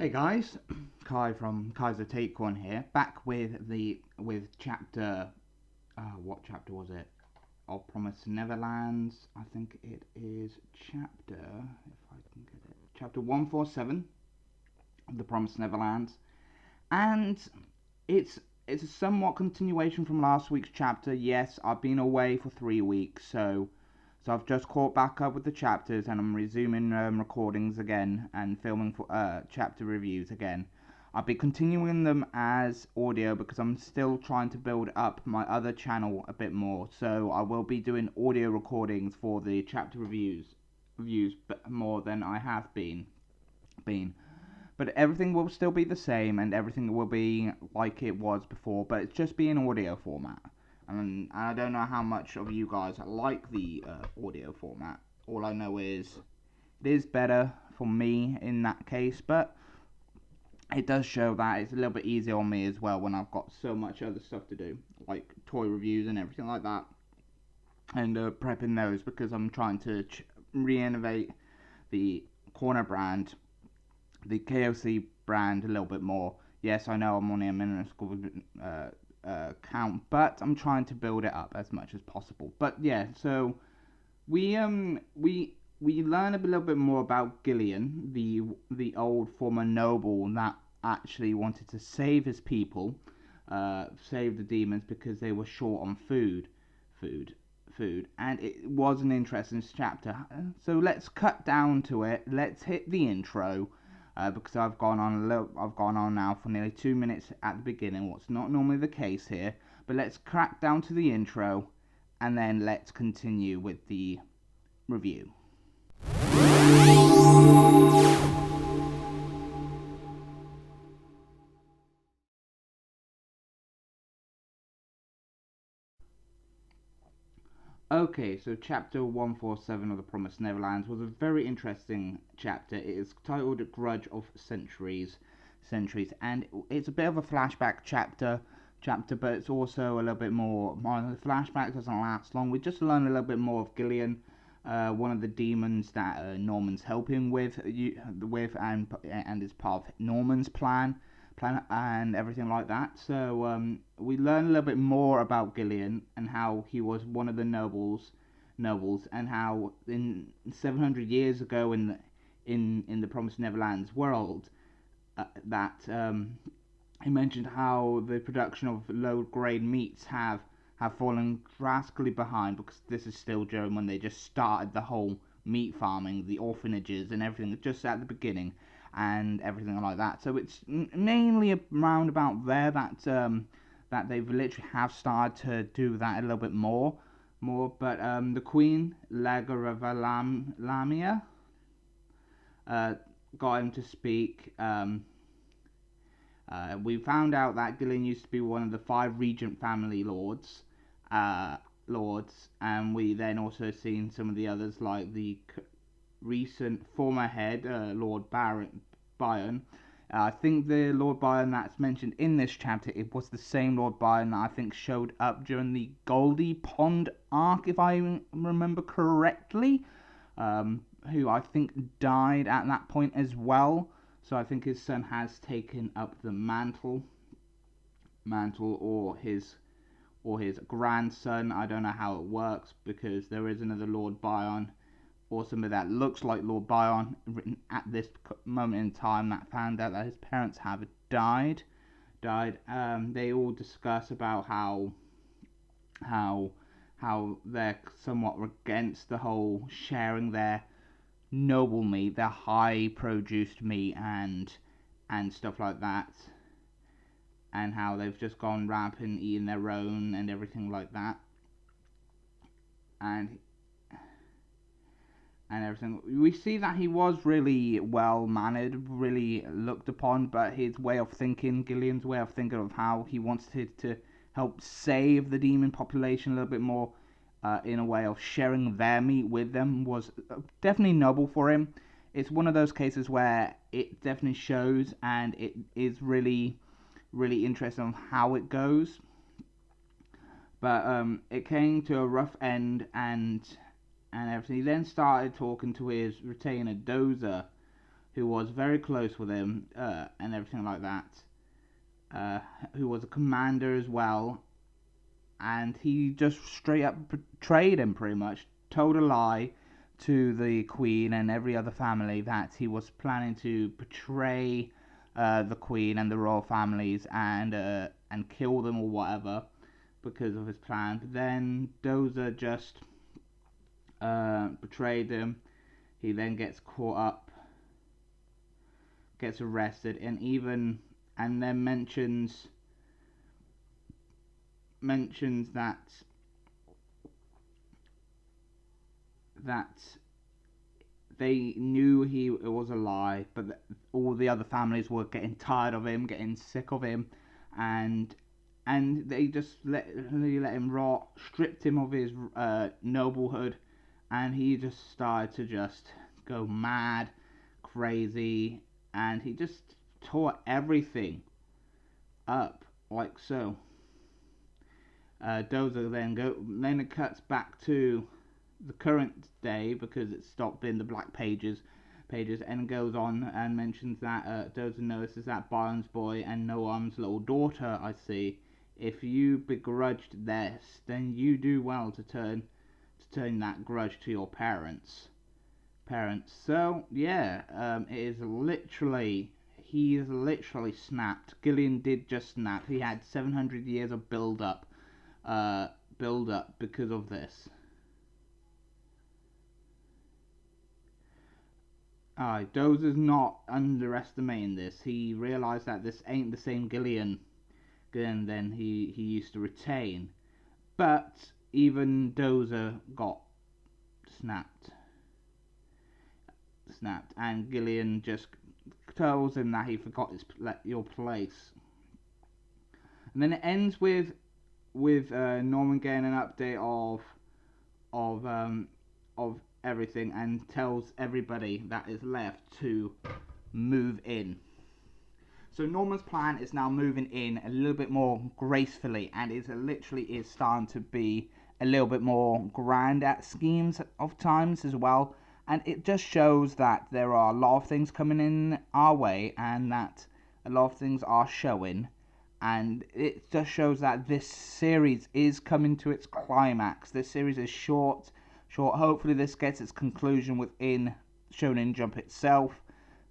Hey guys, Kai from Kaiser Take One here, back with chapter. What chapter was it? Of Promised Neverlands. I think it is chapter. If I can get it, chapter 147 of the Promised Neverlands, and it's it's a somewhat continuation from last week's chapter. Yes, I've been away for 3 weeks, so I've just caught back up with the chapters, and I'm resuming recordings again and filming for chapter reviews again. I'll be continuing them as audio because I'm still trying to build up my other channel a bit more. So I will be doing audio recordings for the chapter reviews more than I have been. But everything will still be the same, and everything will be like it was before, but it's just be in audio format. And I don't know how much of you guys like the audio format. All I know is it is better for me in that case, but it does show that it's a little bit easier on me as well when I've got so much other stuff to do, like toy reviews and everything like that, and prepping those because I'm trying to re-innovate the corner brand, the KOC brand, a little bit more. Yes, I know I'm only a minuscule count, but I'm trying to build it up as much as possible. But yeah, so we learn a little bit more about Gillian, the old former noble that actually wanted to save his people, save the demons because they were short on food, and it was an interesting chapter. So let's cut down to it. Let's hit the intro. Because I've gone on now for nearly 2 minutes at the beginning, what's not normally the case here. But let's crack down to the intro, and then let's continue with the review. Okay, so chapter 147 of the Promised Neverlands was a very interesting chapter. It is titled Grudge of Centuries, and it's a bit of a flashback chapter, but it's also a little bit more. The flashback doesn't last long. We just learn a little bit more of Gillian, one of the demons that Norman's helping with, and is part of Norman's plan and everything like that. So we learn a little bit more about Gillian and how he was one of the nobles, and how in 700 years ago in the Promised Neverland's world, that he mentioned how the production of low grade meats have fallen drastically behind, because this is still during when they just started the whole meat farming, the orphanages and everything, just at the beginning and everything like that. So it's mainly around about there that they've literally have started to do that a little bit more. But the Queen Lagaravalamia got him to speak. We found out that Gillian used to be one of the 5 regent family lords, and we then also seen some of the others, like the recent former head, Lord Byron. I think the Lord Byron that's mentioned in this chapter, it was the same Lord Byron that I think showed up during the Goldie Pond arc, if I remember correctly, who I think died at that point as well. So I think his son has taken up the mantle, or his grandson. I don't know how it works, because there is another Lord Byron, or somebody that looks like Lord Byron written at this moment in time, that found out that his parents have died. They all discuss about how they're somewhat against the whole sharing their noble meat, their high produced meat and stuff like that, and how they've just gone rampant eating their own and everything like that, and everything. We see that he was really well mannered, really looked upon, but his way of thinking, Gillian's way of thinking of how he wanted to help save the demon population a little bit more, in a way of sharing their meat with them, was definitely noble for him. It's one of those cases where it definitely shows, and it is really, really interesting on how it goes. But it came to a rough end, and everything. He then started talking to his retainer Dozer, who was very close with him, and everything like that, who was a commander as well, and he just straight up betrayed him, pretty much told a lie to the Queen and every other family that he was planning to betray the Queen and the royal families and kill them or whatever because of his plan. But then Dozer just betrayed him. He then gets caught up, gets arrested, and then mentions that they knew it was a lie, but all the other families were getting tired of him, getting sick of him, and they just let him rot, stripped him of his noblehood, and he just started to just go mad, crazy, and he just tore everything up like so. Dozer then it cuts back to the current day because it stopped in the black pages, and goes on and mentions that Dozer notices that Byron's boy and Noam's little daughter, I see. If you begrudged this, then you do well to turn that grudge to your parents. So yeah, he is literally snapped. Gillian did just snap. He had 700 years of build up because of this. Dozer's not underestimating this. He realised that this ain't the same Gillian than he used to retain. But even Dozer got snapped, and Gillian just tells him that he forgot your place. And then it ends with Norman getting an update of everything and tells everybody that is left to move in. So Norman's plan is now moving in a little bit more gracefully, and is starting to be a little bit more grand at schemes of times as well. And it just shows that there are a lot of things coming in our way, and that a lot of things are showing. And it just shows that this series is coming to its climax. This series is short. Hopefully this gets its conclusion within Shonen Jump itself.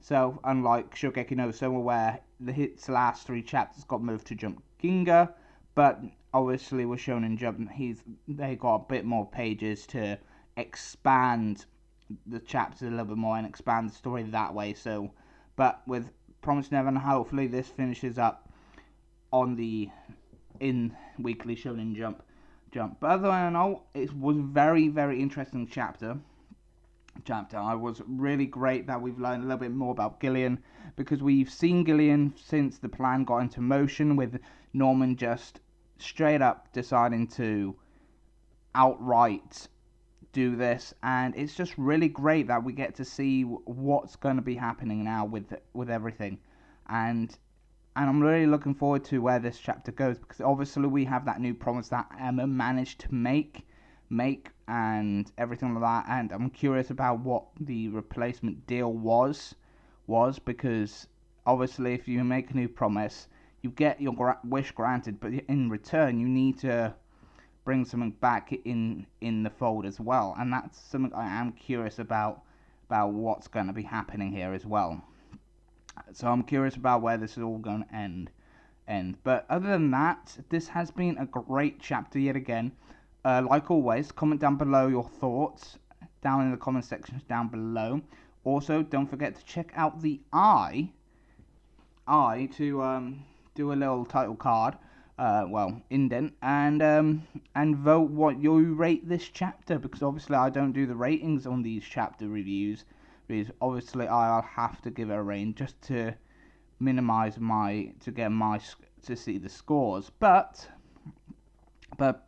So, unlike Shokugeki no Soma, where its last 3 chapters got moved to Jump Ginga, but obviously with Shonen Jump, they got a bit more pages to expand the chapters a little bit more and expand the story that way. So, but with Promised Neverland, hopefully this finishes up in weekly Shonen Jump. But other than all, it was very, very interesting chapter. I was really great that we've learned a little bit more about Gillian, because we've seen Gillian since the plan got into motion, with Norman just straight up deciding to outright do this, and it's just really great that we get to see what's going to be happening now with everything, and I'm really looking forward to where this chapter goes, because obviously we have that new promise that Emma managed to make and everything like that, and I'm curious about what the replacement deal was, because obviously if you make a new promise, you get your wish granted, but in return you need to bring something back in the fold as well, and that's something I am curious about what's going to be happening here as well. So I'm curious about where this is all going to end. But other than that, this has been a great chapter yet again. Like always, comment down below your thoughts down in the comment sections down below. Also, don't forget to check out the eye to do a little title card, indent, and vote what you rate this chapter, because obviously I don't do the ratings on these chapter reviews. Because obviously I'll have to give it a rating just to minimize to see the scores. But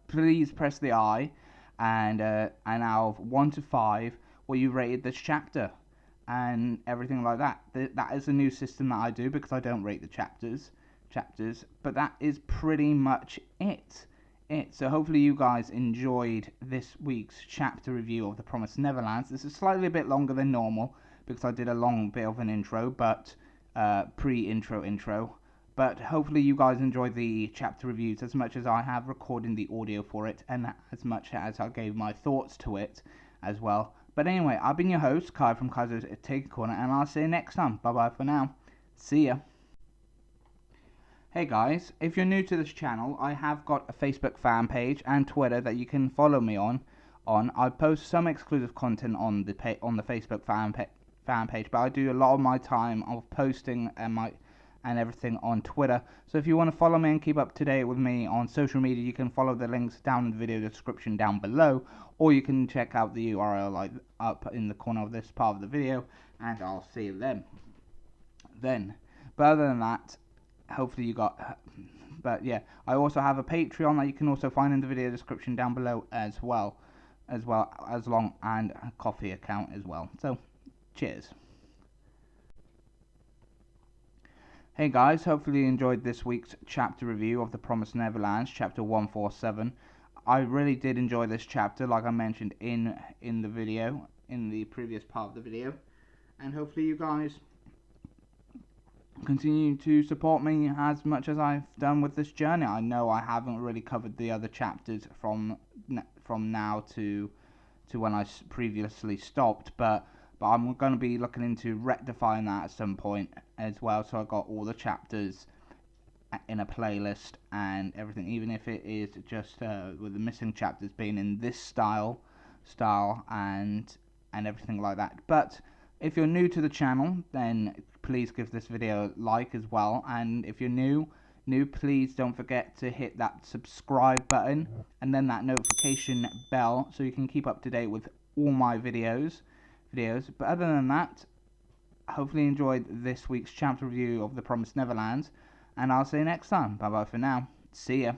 please press the I and out of 1 to 5 what you rated this chapter and everything like that. That is a new system that I do, because I don't rate the chapters. But that is pretty much it. So hopefully you guys enjoyed this week's chapter review of The Promised Neverlands. This is slightly a bit longer than normal, because I did a long bit of an intro, but pre-intro. But hopefully you guys enjoyed the chapter reviews as much as I have recording the audio for it, and as much as I gave my thoughts to it as well. But anyway, I've been your host, Kai from Kai's Take Corner, and I'll see you next time. Bye bye for now. See ya. Hey guys, if you're new to this channel, I have got a Facebook fan page and Twitter that you can follow me on. I post some exclusive content on the Facebook fan page, but I do a lot of my time of posting and everything on Twitter. So if you want to follow me and keep up to date with me on social media, you can follow the links down in the video description down below, or you can check out the URL up in the corner of this part of the video, and I'll see you then. But other than that, hopefully you got. But yeah, I also have a Patreon that you can also find in the video description down below and a coffee account as well. So cheers. Hey guys, hopefully you enjoyed this week's chapter review of The Promised Neverland, chapter 147. I really did enjoy this chapter, like I mentioned in the previous part of the video, and hopefully you guys continue to support me as much as I've done with this journey. I know I haven't really covered the other chapters from now to when I previously stopped, but I'm going to be looking into rectifying that at some point as well, so I got all the chapters in a playlist and everything, even if it is just with the missing chapters being in this style and everything like that. But if you're new to the channel, then please give this video a like as well, and if you're new, please don't forget to hit that subscribe button and then that notification bell so you can keep up to date with all my videos. But other than that, hopefully you enjoyed this week's chapter review of The Promised Neverland, and I'll see you next time. Bye bye for now. See ya.